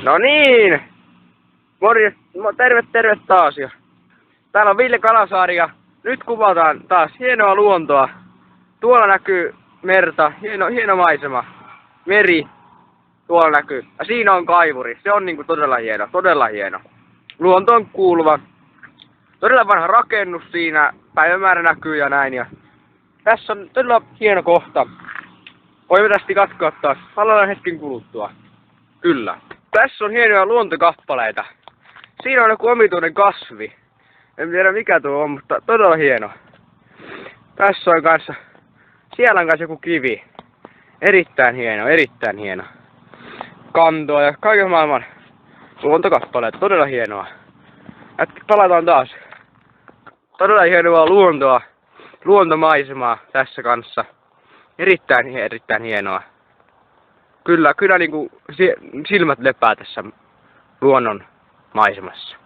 No niin! Morjes, terve taas. Ja täällä on Ville Kalasaari ja nyt kuvataan taas hienoa luontoa. Tuolla näkyy merta, hieno maisema. Meri, tuolla näkyy. Ja siinä on kaivuri, se on niinku todella hieno. Luontoon kuuluva. Todella vanha rakennus siinä, päivämäärä näkyy ja näin. Ja tässä on todella hieno kohta. Voimme tästä katsoa taas palataan hetken kuluttua. Kyllä. Tässä on hienoja luontokappaleita. Siinä on joku omituinen kasvi. En tiedä mikä tuo on, mutta todella hieno. Tässä on kanssa, siellä on kanssa joku kivi. Erittäin hieno. Kantoa ja kaiken maailman luontokappaleita. Todella hienoa. Palataan taas. Todella hienoa luontoa. Luontomaisemaa tässä kanssa. Erittäin hienoa. Kyllä niinku silmät lepää tässä luonnon maisemassa.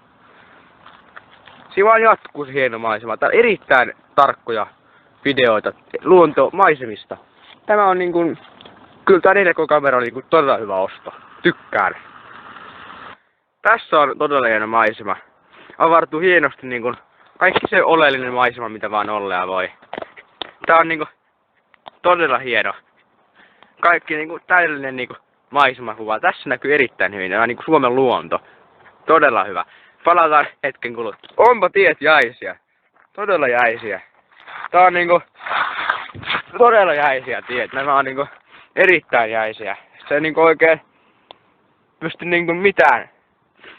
Siinä vaan jatkuu se hieno maisema. Täällä on erittäin tarkkoja videoita luontomaisemista. Tämä on niinku, kyllä tää 4K-kamera on niinku todella hyvä osto. Tykkään. Tässä on todella hieno maisema. Avartuu hienosti niinku kaikki se oleellinen maisema mitä vaan ollea voi. Tää on niinku todella hieno. Kaikki niinku täydellinen niinku maisemakuva. Tässä näkyy erittäin hyvin. Tämä on niinku Suomen luonto. Todella hyvä. Palataan hetken kuluttua. Onpa tiet jäisiä. Todella jäisiä. Tää on niinku todella jäisiä tiet. Nämä on niinku erittäin jäisiä. Se ei niinku oikein pysty niinku mitään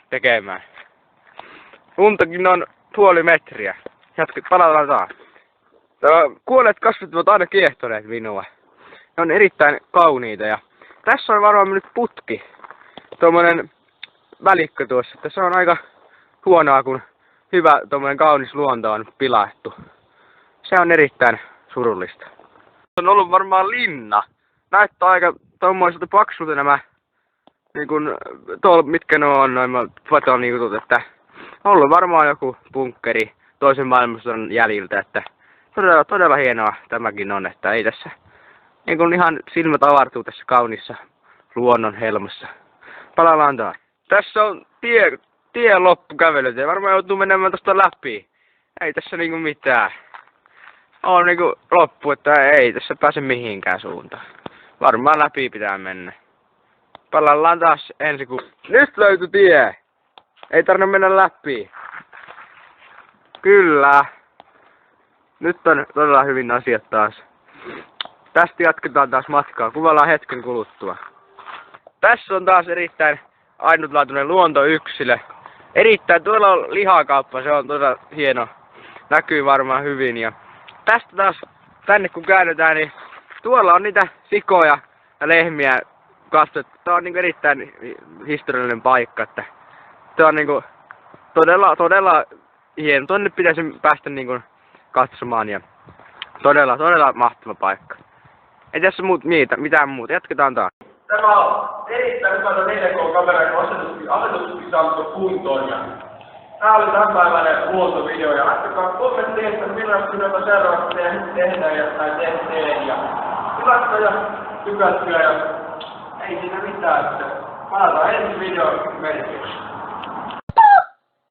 tekemään. Luntakin on puoli metriä. Palataan taas. Kuolleet kasvit ovat aina kiehtoneet minua. Ne on erittäin kauniita ja tässä on varmaan nyt putki. Tuommoinen välikkö tuossa. Tässä on aika huonoa kun hyvä tuommoinen kaunis luonto on pilattu. Se on erittäin surullista. On ollut varmaan linna. Näyttää aika tuommoiselta paksulta nämä niinkun mitkä ne on noin betoniikut, että on ollut varmaan joku bunkkeri toisen maailmansodan jäljiltä, että todella hienoa tämäkin on, että ei tässä niin kuin ihan silmät avartuu tässä kaunissa luonnon helmassa. Palataan taas. Tässä on tie loppukävelyt ja varmaan joutuu menemään tosta läpi. Ei tässä niinku mitään. On niinku loppu, että ei tässä pääse mihinkään suuntaan. Varmaan läpi pitää mennä. Palataan taas ensi kun... Nyt löytyi tie! Ei tarvitse mennä läpi. Kyllä. Nyt on todella hyvin asiat taas. Tästä jatketaan taas matkaa. Kuvaillaan hetken kuluttua. Tässä on taas erittäin ainutlaatuinen luontoyksilö. Erittäin tuolla on lihakauppa. Se on todella hieno. Näkyy varmaan hyvin. Ja tästä taas tänne kun käännytään, niin tuolla on niitä sikoja ja lehmiä kastettu. Tää on niinku erittäin historiallinen paikka. Että tää on niinku todella hieno. Tonne pitäisi päästä niinku katsomaan ja todella mahtava paikka. Ei tässä mitään muuta. Jatketaan taas. Tämä on erittäin hyvä 4K-kamera asetuskin saatu kuntoon. Ja tää oli tämänpäiväinen luontovideo. Ja laittakaa kommentteja, että millaista videota seuraavaksi tehdään tai teen. Ja tilatkaa ja tykätkää ja ei siinä mitään. Palataan ensi videon merkityksessä.